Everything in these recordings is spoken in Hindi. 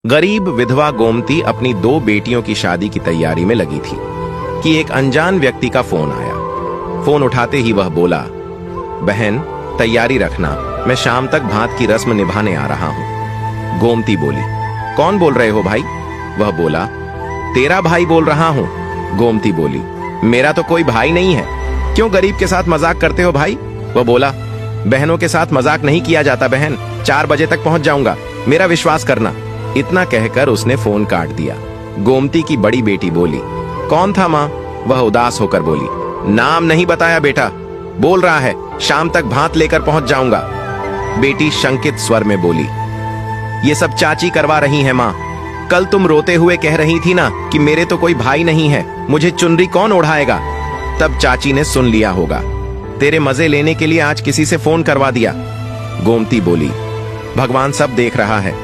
गरीब विधवा गोमती अपनी 2 बेटियों की शादी की तैयारी में लगी थी कि एक अनजान व्यक्ति का फोन आया। फोन उठाते ही वह बोला, बहन तैयारी रखना, मैं शाम तक भात की रस्म निभाने आ रहा हूं। गोमती बोली, कौन बोल रहे हो भाई? वह बोला, तेरा भाई बोल रहा हूं। गोमती बोली, मेरा तो कोई भाई नहीं है, क्यों गरीब के साथ मजाक करते हो भाई? वह बोला, बहनों के साथ मजाक नहीं किया जाता बहन, 4 बजे तक पहुंच जाऊंगा, मेरा विश्वास करना। इतना कहकर उसने फोन काट दिया। गोमती की बड़ी बेटी बोली, कौन था माँ? वह उदास होकर बोली, नाम नहीं बताया बेटा, बोल रहा है शाम तक भात लेकर पहुंच जाऊंगा। बेटी शंकित स्वर में बोली, ये सब चाची करवा रही है माँ, कल तुम रोते हुए कह रही थी ना कि मेरे तो कोई भाई नहीं है, मुझे चुनरी कौन ओढ़ाएगा? तब चाची ने सुन लिया होगा, तेरे मजे लेने के लिए आज किसी से फोन करवा दिया। गोमती बोली, भगवान सब देख रहा है,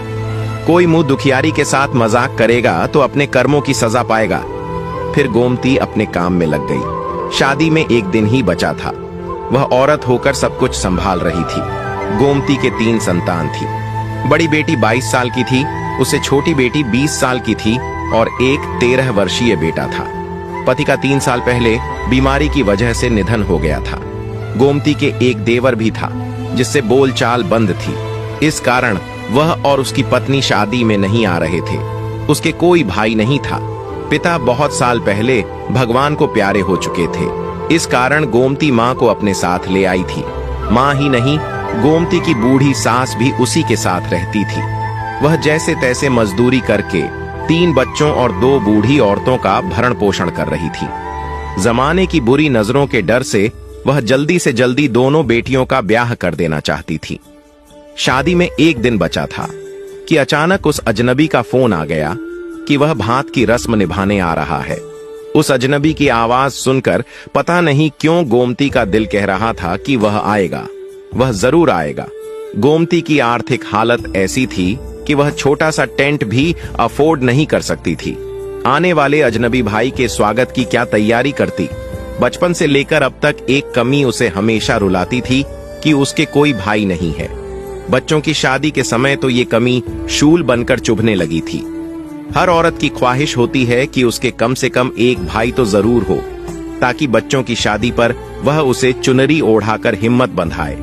कोई मुंह दुखियारी के साथ मजाक करेगा तो अपने कर्मों की सजा पाएगा। फिर गोमती अपने काम में लग गई। शादी में एक दिन ही बचा था। वह औरत होकर सब कुछ संभाल रही थी। गोमती के 3 संतान थी। बड़ी बेटी 22 साल की थी, उससे छोटी बेटी 20 साल की थी और एक 13 वर्षीय बेटा था। पति का 3 साल पहले बीमारी की वजह से निधन हो गया था। गोमती के एक देवर भी था जिससे बोलचाल बंद थी। इस कारण वह और उसकी पत्नी शादी में नहीं आ रहे थे। उसके कोई भाई नहीं था। पिता बहुत साल पहले भगवान को प्यारे हो चुके थे। इस कारण गोमती माँ को अपने साथ ले आई थी। माँ ही नहीं, गोमती की बूढ़ी सास भी उसी के साथ रहती थी। वह जैसे तैसे मजदूरी करके 3 बच्चों और 2 बूढ़ी औरतों का भरण पोषण कर रही थी। जमाने की बुरी नजरों के डर से वह जल्दी से जल्दी दोनों बेटियों का ब्याह कर देना चाहती थी। शादी में एक दिन बचा था कि अचानक उस अजनबी का फोन आ गया कि वह भात की रस्म निभाने आ रहा है। उस अजनबी की आवाज सुनकर पता नहीं क्यों गोमती का दिल कह रहा था कि वह आएगा, वह जरूर आएगा। गोमती की आर्थिक हालत ऐसी थी कि वह छोटा सा टेंट भी अफोर्ड नहीं कर सकती थी। आने वाले अजनबी भाई के स्वागत की क्या तैयारी करती? बचपन से लेकर अब तक एक कमी उसे हमेशा रुलाती थी कि उसके कोई भाई नहीं है। बच्चों की शादी के समय तो ये कमी शूल बनकर चुभने लगी थी। हर औरत की ख्वाहिश होती है कि उसके कम से कम एक भाई तो जरूर हो, ताकि बच्चों की शादी पर वह उसे चुनरी ओढ़ाकर हिम्मत बंधाए,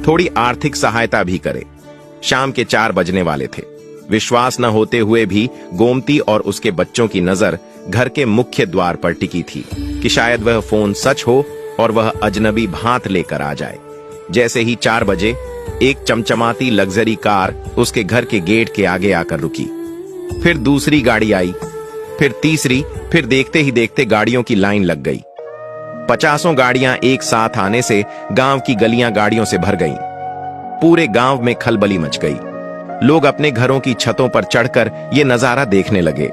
थोड़ी आर्थिक सहायता भी करे। शाम के 4 बजने वाले थे। विश्वास न होते हुए भी गोमती और उसके बच्चों की नजर घर के मुख्य द्वार पर टिकी थी कि शायद वह फोन सच हो और वह अजनबी भात लेकर आ जाए। जैसे ही 4 बजे एक चमचमाती लग्जरी कार उसके घर के गेट के आगे आकर रुकी। फिर दूसरी गाड़ी आई, फिर तीसरी, फिर देखते ही देखते गाड़ियों की लाइन लग गई। 50 गाड़ियां एक साथ आने से गांव की गलियां गाड़ियों से भर गईं। पूरे गांव में खलबली मच गई। लोग अपने घरों की छतों पर चढ़कर ये नजारा देखने लगे।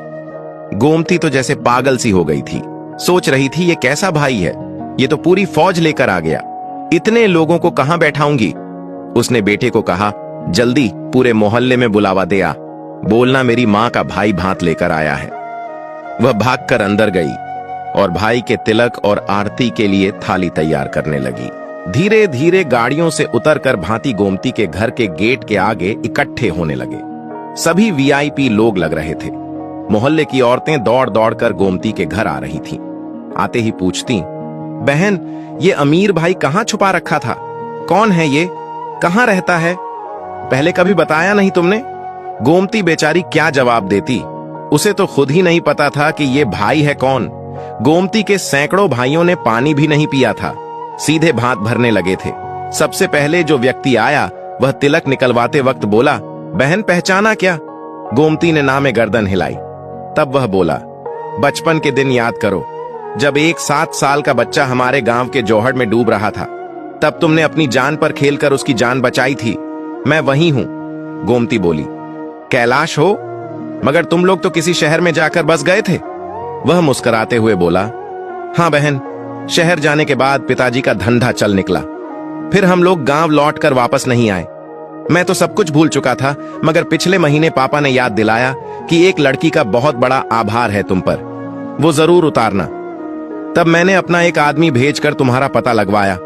गोमती तो जैसे पागल सी हो गई थी। सोच रही थी ये कैसा भाई है, ये तो पूरी फौज लेकर आ गया, इतने लोगों को कहां बैठाऊंगी? उसने बेटे को कहा, जल्दी पूरे मोहल्ले में बुलावा दे आ, बोलना मेरी माँ का भाई भात लेकर आया है। वह भागकर अंदर गई और भाई के तिलक और आरती के लिए थाली तैयार करने लगी। धीरे धीरे गाड़ियों से उतरकर भांति गोमती के घर के गेट के आगे इकट्ठे होने लगे। सभी वीआईपी लोग लग रहे थे। मोहल्ले की औरतें दौड़ दौड़कर गोमती के घर आ रही थीं। आते ही पूछती, बहन ये अमीर भाई कहाँ छुपा रखा था? कौन है ये? कहाँ रहता है? पहले कभी बताया नहीं तुमने? गोमती बेचारी क्या जवाब देती? उसे तो खुद ही नहीं पता था कि ये भाई है कौन। गोमती के सैकड़ों भाइयों ने पानी भी नहीं पिया था, सीधे भात भरने लगे थे। सबसे पहले जो व्यक्ति आया वह तिलक निकलवाते वक्त बोला, बहन पहचाना क्या? गोमती ने ना में गर्दन हिलाई। तब वह बोला, बचपन के दिन याद करो, जब एक 7 साल का बच्चा हमारे गांव के जोहड़ में डूब रहा था, तब तुमने अपनी जान पर खेलकर उसकी जान बचाई थी। मैं वही हूं। गोमती बोली, कैलाश हो? मगर तुम लोग तो किसी शहर में जाकर बस गए थे। वह मुस्कुराते हुए बोला, हां बहन, शहर जाने के बाद पिताजी का धंधा चल निकला, फिर हम लोग गांव लौटकर वापस नहीं आए। मैं तो सब कुछ भूल चुका था, मगर पिछले महीने पापा ने याद दिलाया कि एक लड़की का बहुत बड़ा आभार है तुम पर, वो जरूर उतारना। तब मैंने अपना एक आदमी भेजकर तुम्हारा पता लगवाया।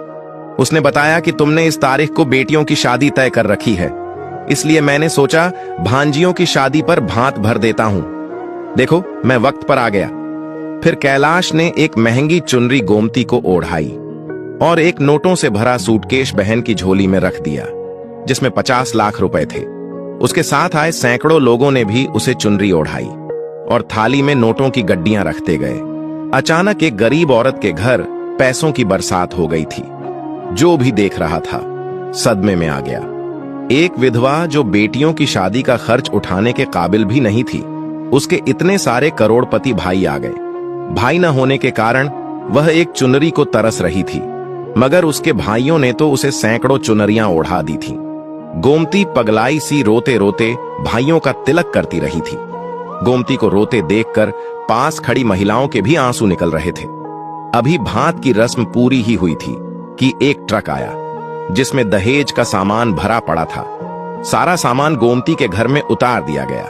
उसने बताया कि तुमने इस तारीख को बेटियों की शादी तय कर रखी है। इसलिए मैंने सोचा भांजियों की शादी पर भात भर देता हूं। देखो, मैं वक्त पर आ गया। फिर कैलाश ने एक महंगी चुनरी गोमती को ओढ़ाई और एक नोटों से भरा सूटकेस बहन की झोली में रख दिया, जिसमें 50 लाख रुपए थे। उसके साथ आए सैकड़ों लोगों ने भी उसे चुनरी ओढ़ाई और थाली में नोटों की गड्डियां रखते गए। अचानक एक गरीब औरत के घर पैसों की बरसात हो गई थी। जो भी देख रहा था सदमे में आ गया। एक विधवा जो बेटियों की शादी का खर्च उठाने के काबिल भी नहीं थी, उसके इतने सारे करोड़पति भाई आ गए। भाई न होने के कारण वह एक चुनरी को तरस रही थी, मगर उसके भाइयों ने तो उसे सैकड़ों चुनरियां ओढ़ा दी थीं। गोमती पगलाई सी रोते रोते भाइयों का तिलक करती रही थी। गोमती को रोते देखकर पास खड़ी महिलाओं के भी आंसू निकल रहे थे। अभी भात की रस्म पूरी ही हुई थी कि एक ट्रक आया, जिसमें दहेज का सामान भरा पड़ा था। सारा सामान गोमती के घर में उतार दिया गया।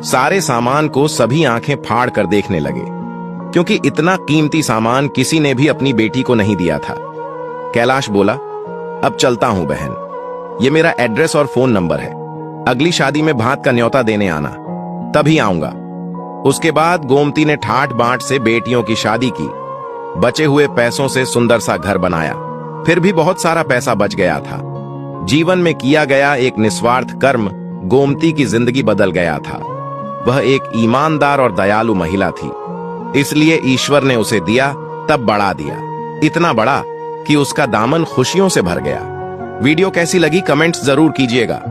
सारे सामान को सभी आंखें फाड़ कर देखने लगे, क्योंकि इतना कीमती सामान किसी ने भी अपनी बेटी को नहीं दिया था। कैलाश बोला, अब चलता हूं बहन, ये मेरा एड्रेस और फोन नंबर है। अगली शादी में भात का न्योता देने आना, तभी आऊंगा। उसके बाद गोमती ने ठाट बांट से बेटियों की शादी की। बचे हुए पैसों से सुंदर सा घर बनाया। फिर भी बहुत सारा पैसा बच गया था। जीवन में किया गया एक निस्वार्थ कर्म गोमती की जिंदगी बदल गया था। वह एक ईमानदार और दयालु महिला थी, इसलिए ईश्वर ने उसे दिया तब बढ़ा दिया, इतना बड़ा कि उसका दामन खुशियों से भर गया। वीडियो कैसी लगी कमेंट्स जरूर कीजिएगा।